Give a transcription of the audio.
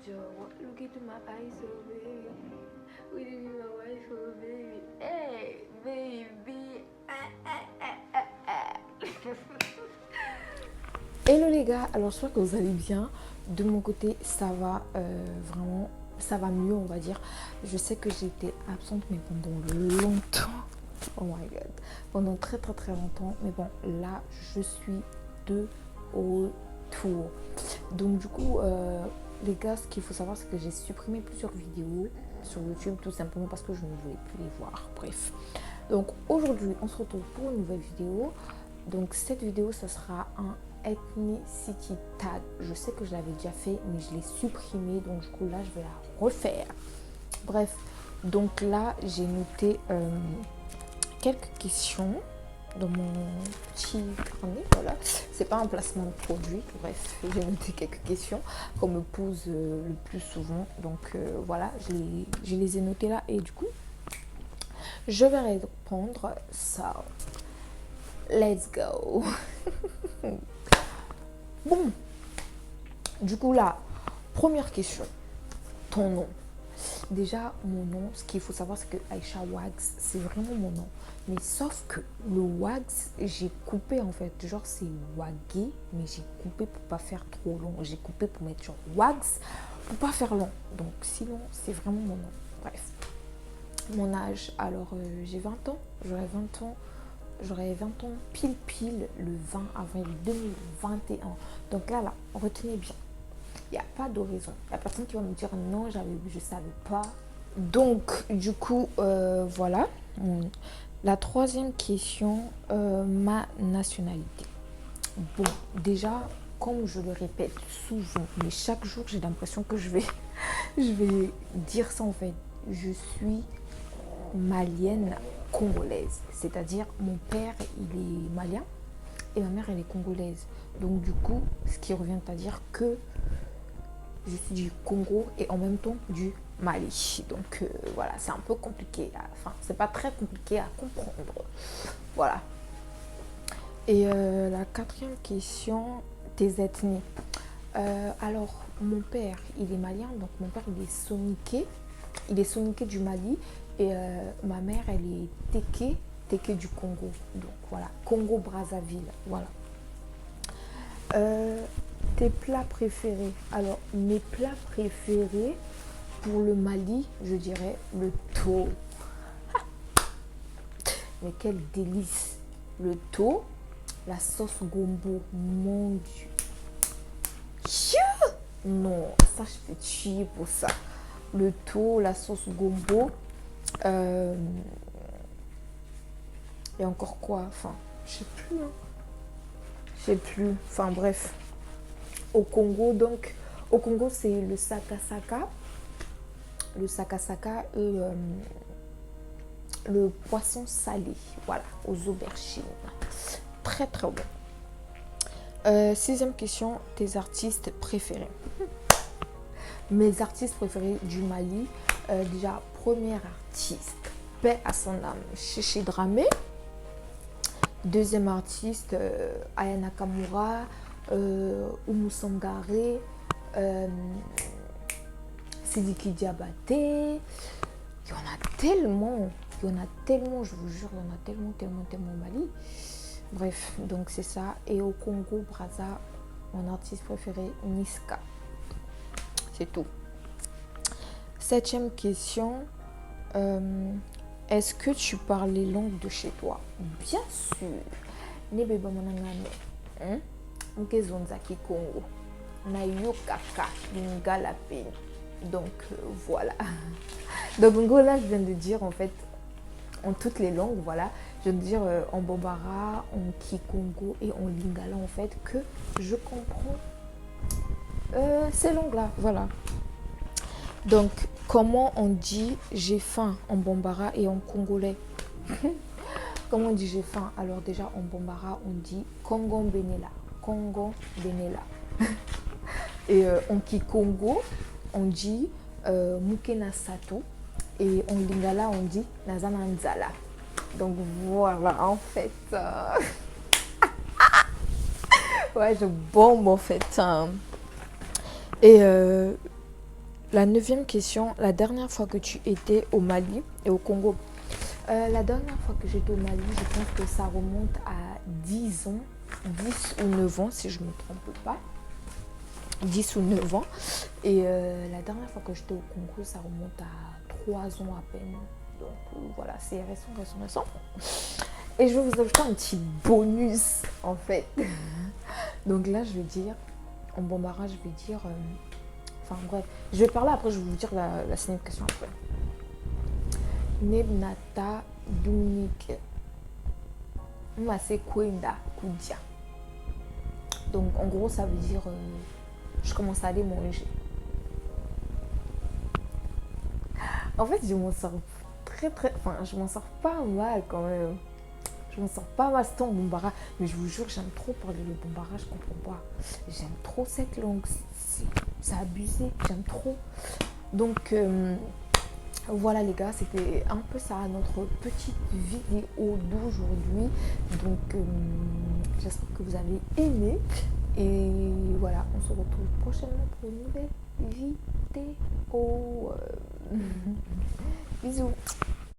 Joe, look into my eyes, oh baby. Will you be my wife, oh baby? Hey, baby. Hello les gars, alors j'espère que vous allez bien. De mon côté, ça va vraiment, ça va mieux, on va dire. Je sais que j'ai été absente, mais pendant longtemps. Oh my god, pendant très longtemps. Mais bon, là, je suis de retour. Donc du coup, les gars, ce qu'il faut savoir, c'est que j'ai supprimé plusieurs vidéos sur YouTube, tout simplement parce que je ne voulais plus les voir. Bref. Donc aujourd'hui, on se retrouve pour une nouvelle vidéo. Donc cette vidéo, ça sera un ethnicity tag. Je sais que je l'avais déjà fait, mais je l'ai supprimé. Donc du coup, là, je vais la refaire. Bref, donc là, j'ai noté quelques questions dans mon petit carnet, voilà. C'est pas un placement de produit, bref, j'ai noté quelques questions qu'on me pose le plus souvent. Donc voilà, je les ai notées là et du coup, je vais répondre ça. Let's go. Bon, du coup là, première question, ton nom. Déjà, mon nom, ce qu'il faut savoir, c'est que Aïcha Wags, c'est vraiment mon nom. Mais sauf que le Wags, j'ai coupé en fait. Genre, c'est Wagé, mais j'ai coupé pour pas faire trop long. J'ai coupé pour mettre genre Wags, pour pas faire long. Donc, sinon, c'est vraiment mon nom. Bref. Mon âge, alors, j'ai 20 ans. J'aurai 20 ans pile le 20 avril 2021. Donc là, retenez bien. Il n'y a pas de raison. Il n'y a personne qui va me dire non, je ne savais pas. Donc, du coup, voilà. La troisième question, ma nationalité. Bon, déjà, comme je le répète souvent, mais chaque jour, j'ai l'impression que je vais dire ça en fait. Je suis malienne congolaise. C'est-à-dire, mon père, il est malien et ma mère, elle est congolaise. Donc, du coup, ce qui revient à dire que je suis du Congo et en même temps du Mali. Donc voilà, c'est un peu compliqué. Enfin, c'est pas très compliqué à comprendre. Voilà. Et la quatrième question, tes ethnies. Alors, mon père, il est malien. Donc, mon père, il est soniké. Il est soniké du Mali. Et ma mère, elle est téké du Congo. Donc, voilà. Congo-Brazzaville. Voilà. Tes plats préférés. Alors, mes plats préférés pour le Mali, je dirais le thon. Mais quel délice! Le thon, la sauce gombo, mon Dieu. Non, ça je peux tuer pour ça. Le thon, la sauce gombo. Et encore quoi? Enfin, je sais plus. Je sais plus. Enfin bref. Au Congo, donc, au Congo, c'est le sakasaka. Le sakasaka et le poisson salé. Voilà, aux aubergines. Très bon. Sixième question, tes artistes préférés. Mes artistes préférés du Mali. Déjà, premier artiste, paix à son âme, Chichi Dramé. Deuxième artiste, Aya Nakamura. Oumou Sangaré, Sidiki Diabaté. Il y en a tellement, je vous jure, il y en a tellement au Mali. Bref, donc c'est ça. Et au Congo, Brazza, mon artiste préféré, Niska. C'est tout. Septième question, est-ce que tu parles les langues de chez toi? Bien sûr. Nebeba Monangane. Mkezonza Kikongo na yokaka lingala peni. Donc voilà. Donc en gros là je viens de dire en fait en toutes les langues, voilà, je viens de dire en Bambara, en Kikongo et en lingala en fait que je comprends ces langues là, voilà. Donc comment on dit j'ai faim en Bambara et en congolais? Comment on dit j'ai faim? Alors déjà en Bambara on dit Congo Benela. Congo Benela. Et en Kikongo, on dit Mukena Sato. Et en Lingala, on dit Nazana Nzala. Donc voilà, en fait. Ouais, je bombe en fait. Et La 9e question, la dernière fois que tu étais au Mali et au Congo. La dernière fois que j'étais au Mali, je pense que ça remonte à 10 ans, 10 ou 9 ans si je ne me trompe pas. 10 ou 9 ans. Et la dernière fois que j'étais au Congo, ça remonte à 3 ans à peine. Donc voilà, c'est récent. Et je vais vous ajouter un petit bonus en fait. Donc là, je vais dire, en Bambara, je vais dire... enfin bref, je vais parler après, je vais vous dire la signification après. Nebnata Dunike Mase Kwenda Kudia. Donc en gros, ça veut dire je commence à aller manger. En fait, je m'en sors enfin, je m'en sors pas mal quand même. Je m'en sors pas mal, c'est en Bambara. Mais je vous jure, j'aime trop parler le Bambara, je comprends pas. J'aime trop cette langue, c'est abusé, j'aime trop. Donc, voilà les gars, c'était un peu ça notre petite vidéo d'aujourd'hui. Donc, j'espère que vous avez aimé. Et voilà, on se retrouve prochainement pour une nouvelle vidéo. Bisous.